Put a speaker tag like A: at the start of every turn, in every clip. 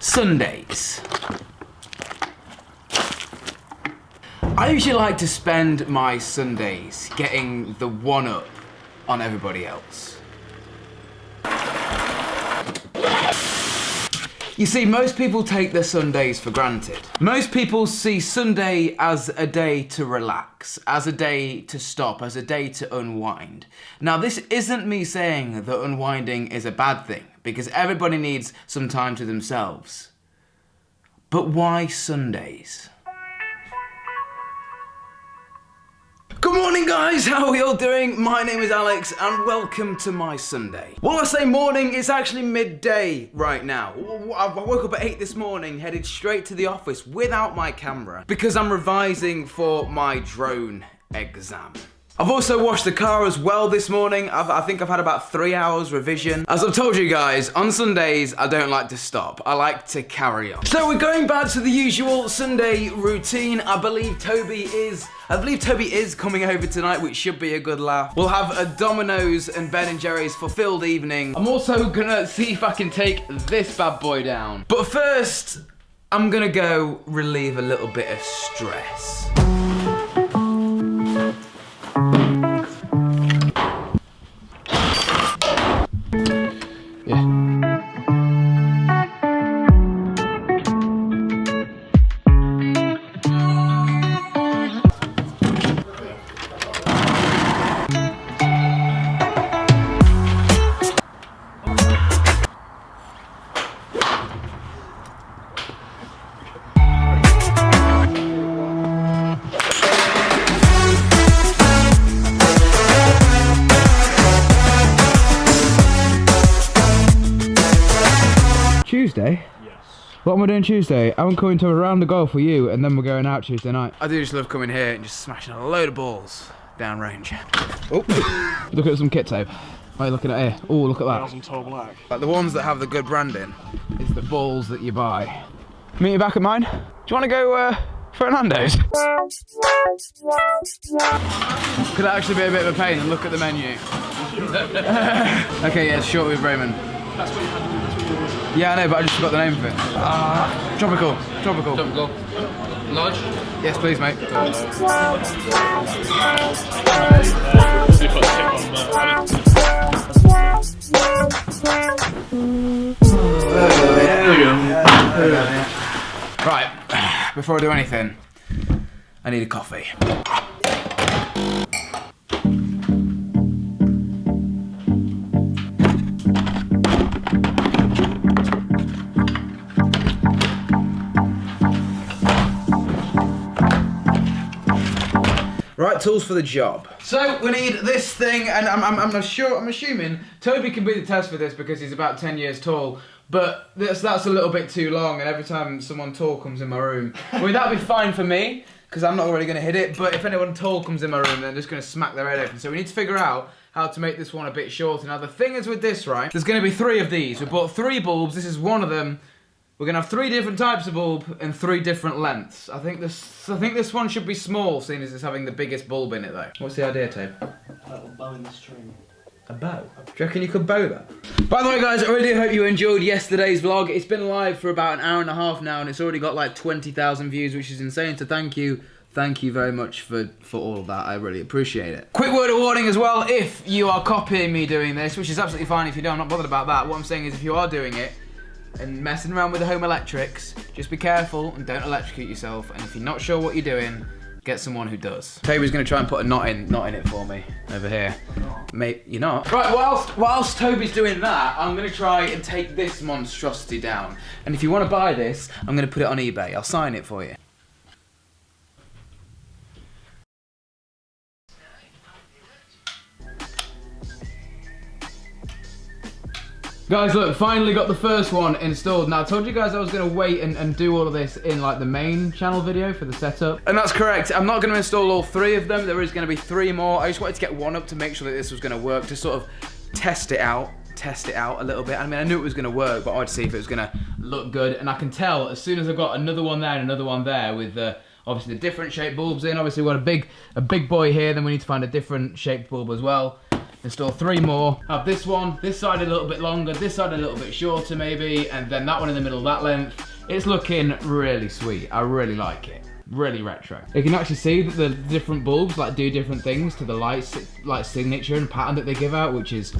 A: Sundays. I usually like to spend my Sundays getting the one-up on everybody else. You see, most people take their Sundays for granted. Most people see Sunday as a day to relax, as a day to stop, as a day to unwind. Now, this isn't me saying that unwinding is a bad thing, because everybody needs some time to themselves. But why Sundays? Good morning, guys, how are we all doing? My name is Alex and welcome to my Sunday. While I say morning, it's actually midday right now. I woke up at 8 this morning, headed straight to the office without my camera because I'm revising for my drone exam. I've also washed the car as well this morning. I think I've had about 3 hours revision. As I've told you guys, on Sundays, I don't like to stop. I like to carry on. So we're going back to the usual Sunday routine. I believe Toby is coming over tonight, which should be a good laugh. We'll have a Domino's and Ben & Jerry's fulfilled evening. I'm also gonna see if I can take this bad boy down. But first, I'm gonna go relieve a little bit of stress. Tuesday? Yes. What am I doing Tuesday? I'm coming to a round of golf with you and then we're going out Tuesday night. I do just love coming here and just smashing a load of balls down range. Oh. Look at some kit tape. What are you looking at here? Oh, look at that. Black. Like the ones that have the good branding is the balls that you buy. Meet you back at mine? Do you want to go for Nando's? Could actually be a bit of a pain and look at the menu. Okay, yeah, it's short with Raymond. That's what you had to do. Yeah, I know, but I just forgot the name of it. Tropical. Large? Yes, please, mate. There we go. Right, before I do anything, I need a coffee. Right, tools for the job. So we need this thing, and I'm assuming Toby can be the test for this because he's about 10 years tall. But that's a little bit too long, and every time someone tall comes in my room, I mean that'd be fine for me because I'm not really going to hit it. But if anyone tall comes in my room, they're just going to smack their head open. So we need to figure out how to make this one a bit shorter. Now the thing is with this, right? There's going to be 3 of these. We bought 3 bulbs. This is one of them. We're gonna have 3 different types of bulb and 3 different lengths. I think this one should be small, seeing as it's having the biggest bulb in it though. What's the idea, Tape? A little bow in the string. A bow? Do you reckon you could bow that? By the way guys, I really hope you enjoyed yesterday's vlog. It's been live for about an hour and a half now and it's already got like 20,000 views, which is insane, so thank you. Thank you very much for all of that, I really appreciate it. Quick word of warning as well, if you are copying me doing this, which is absolutely fine if you don't, I'm not bothered about that. What I'm saying is if you are doing it, and messing around with the home electrics, just be careful and don't electrocute yourself. And if you're not sure what you're doing, get someone who does. Toby's gonna try and put a knot in it for me over here. Mate, you're not. Right, whilst Toby's doing that, I'm gonna try and take this monstrosity down. And if you want to buy this, I'm gonna put it on eBay. I'll sign it for you. Guys, look, finally got the first one installed. Now, I told you guys I was going to wait and do all of this in, like, the main channel video for the setup. And that's correct. I'm not going to install all 3 of them. There is going to be 3 more. I just wanted to get one up to make sure that this was going to work, to sort of test it out a little bit. I mean, I knew it was going to work, but I wanted to see if it was going to look good. And I can tell as soon as I've got another one there and another one there with the obviously the different shaped bulbs in. Obviously, we've got a big boy here, then we need to find a different shaped bulb as well. install 3 more. Have this one, this side a little bit longer, this side a little bit shorter maybe, and then that one in the middle that length. It's looking really sweet. I really like it. Really retro. You can actually see that the different bulbs like do different things to the light signature and pattern that they give out, which is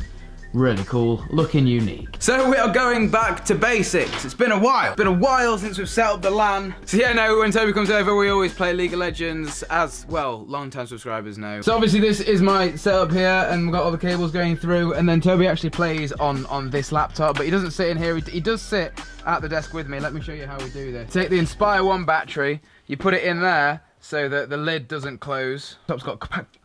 A: really cool, looking unique. So we are going back to basics. It's been a while. It's been a while since we've set up the LAN. So yeah, no, when Toby comes over, we always play League of Legends, as well, long-time subscribers know. So obviously this is my setup here, and we've got all the cables going through, and then Toby actually plays on this laptop, but he doesn't sit in here. He does sit at the desk with me. Let me show you how we do this. Take the Inspire 1 battery, you put it in there so that the lid doesn't close.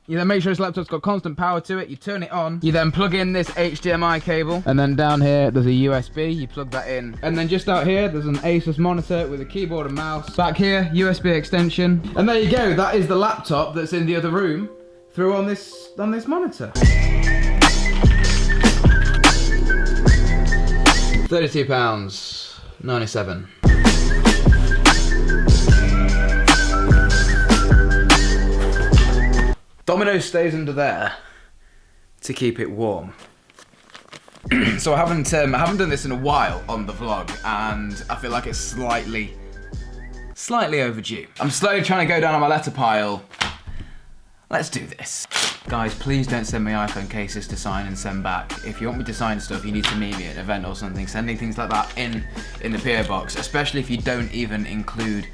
A: You then make sure this laptop's got constant power to it, you turn it on, you then plug in this HDMI cable, and then down here there's a USB, you plug that in. And then just out here there's an Asus monitor with a keyboard and mouse. Back here, USB extension. And there you go, that is the laptop that's in the other room through on this monitor. £32.97. Domino stays under there to keep it warm. So I haven't done this in a while on the vlog, and I feel like it's slightly overdue. I'm slowly trying to go down on my letter pile. Let's do this. Guys, please don't send me iPhone cases to sign and send back. If you want me to sign stuff, you need to meet me at an event or something. Sending things like that in the P.O Box, especially if you don't even include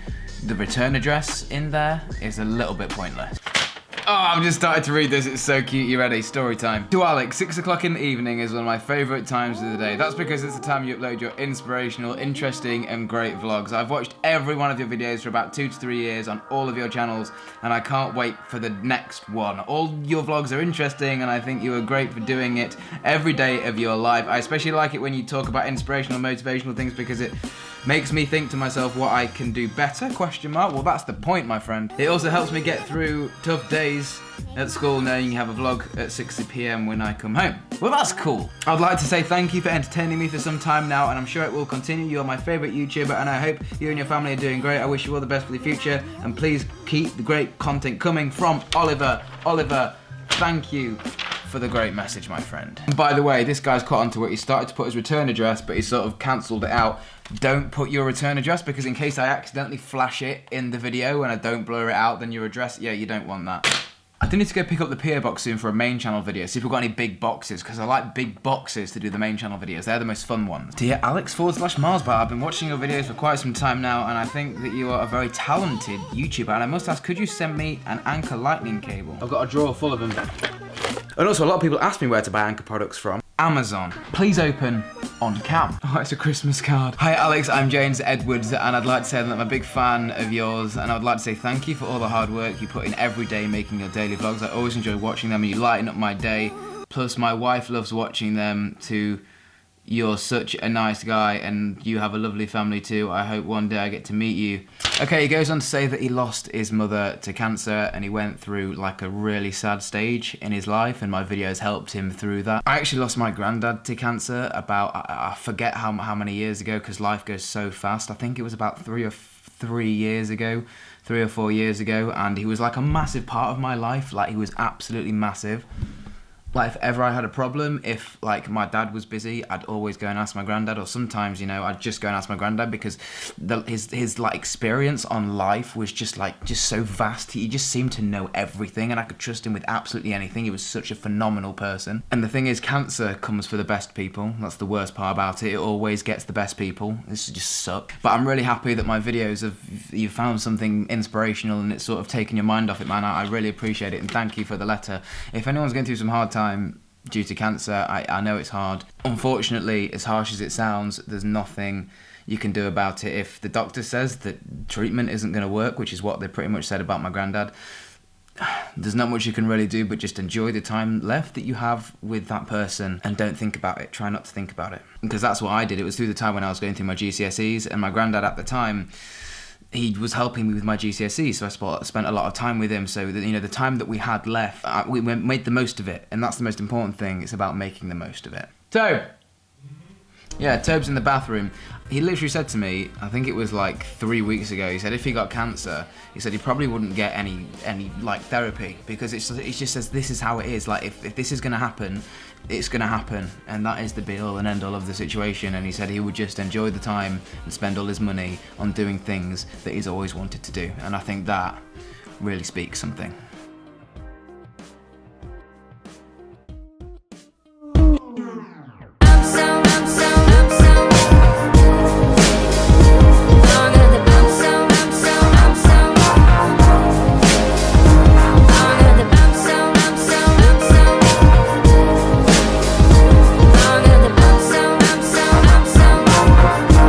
A: the return address in there, is a little bit pointless. Oh, I've just started to read this, it's so cute. You ready? Story time. To Alex, 6 o'clock in the evening is one of my favourite times of the day. That's because it's the time you upload your inspirational, interesting and great vlogs. I've watched every one of your videos for about 2 to 3 years on all of your channels, and I can't wait for the next one. All your vlogs are interesting, and I think you are great for doing it every day of your life. I especially like it when you talk about inspirational, motivational things, because it makes me think to myself what I can do better, ? Well, that's the point, my friend. It also helps me get through tough days at school knowing you have a vlog at 6 PM when I come home. Well, that's cool. I'd like to say thank you for entertaining me for some time now, and I'm sure it will continue. You're my favourite YouTuber, and I hope you and your family are doing great. I wish you all the best for the future, and please keep the great content coming from Oliver. Oliver, thank you for the great message, my friend. And by the way, this guy's caught onto it. He started to put his return address, but he sort of cancelled it out. Don't put your return address, because in case I accidentally flash it in the video and I don't blur it out, then your address, yeah, you don't want that. I do need to go pick up the P.O Box soon for a main channel video, see if we've got any big boxes, because I like big boxes to do the main channel videos. They're the most fun ones. Dear Alex/Marsbar, I've been watching your videos for quite some time now, and I think that you are a very talented YouTuber, and I must ask, could you send me an Anchor lightning cable? I've got a drawer full of them. And also, a lot of people ask me where to buy Anchor products from. Amazon. Please open on cam. Oh, it's a Christmas card. Hi Alex, I'm James Edwards, and I'd like to say that I'm a big fan of yours, and I would like to say thank you for all the hard work you put in every day making your daily vlogs. I always enjoy watching them, and you lighten up my day. Plus, my wife loves watching them too. You're such a nice guy, and you have a lovely family too. I hope one day I get to meet you. Okay, he goes on to say that he lost his mother to cancer, and he went through like a really sad stage in his life, and my videos helped him through that. I actually lost my granddad to cancer about, I forget how many years ago, because life goes so fast. I think it was about 3 or 4 years ago, and he was like a massive part of my life. Like, he was absolutely massive. Like, if ever I had a problem, if like my dad was busy, I'd always go and ask my granddad, or sometimes, you know, I'd just go and ask my granddad, because his like experience on life was just so vast. He just seemed to know everything, and I could trust him with absolutely anything. He was such a phenomenal person. And the thing is, cancer comes for the best people. That's the worst part about it. It always gets the best people. This just sucks. But I'm really happy that my videos you've found something inspirational, and it's sort of taken your mind off it, man. I really appreciate it, and thank you for the letter. If anyone's going through some hard times due to cancer, I know it's hard. Unfortunately, as harsh as it sounds, there's nothing you can do about it. If the doctor says that treatment isn't going to work, which is what they pretty much said about my granddad, there's not much you can really do but just enjoy the time left that you have with that person, and don't think about it. Try not to think about it, because that's what I did. It was through the time when I was going through my GCSEs, and my granddad at the time, he was helping me with my GCSEs, so I spent a lot of time with him. So that, you know, the time that we had left, we made the most of it, and that's the most important thing. It's about making the most of it. So, Yeah, Tobe's in the bathroom. He literally said to me, I think it was like 3 weeks ago, he said if he got cancer, he said he probably wouldn't get any like therapy, because it just says this is how it is. Like if this is gonna happen, it's gonna happen, and that is the be all and end all of the situation. And he said he would just enjoy the time and spend all his money on doing things that he's always wanted to do. And I think that really speaks something.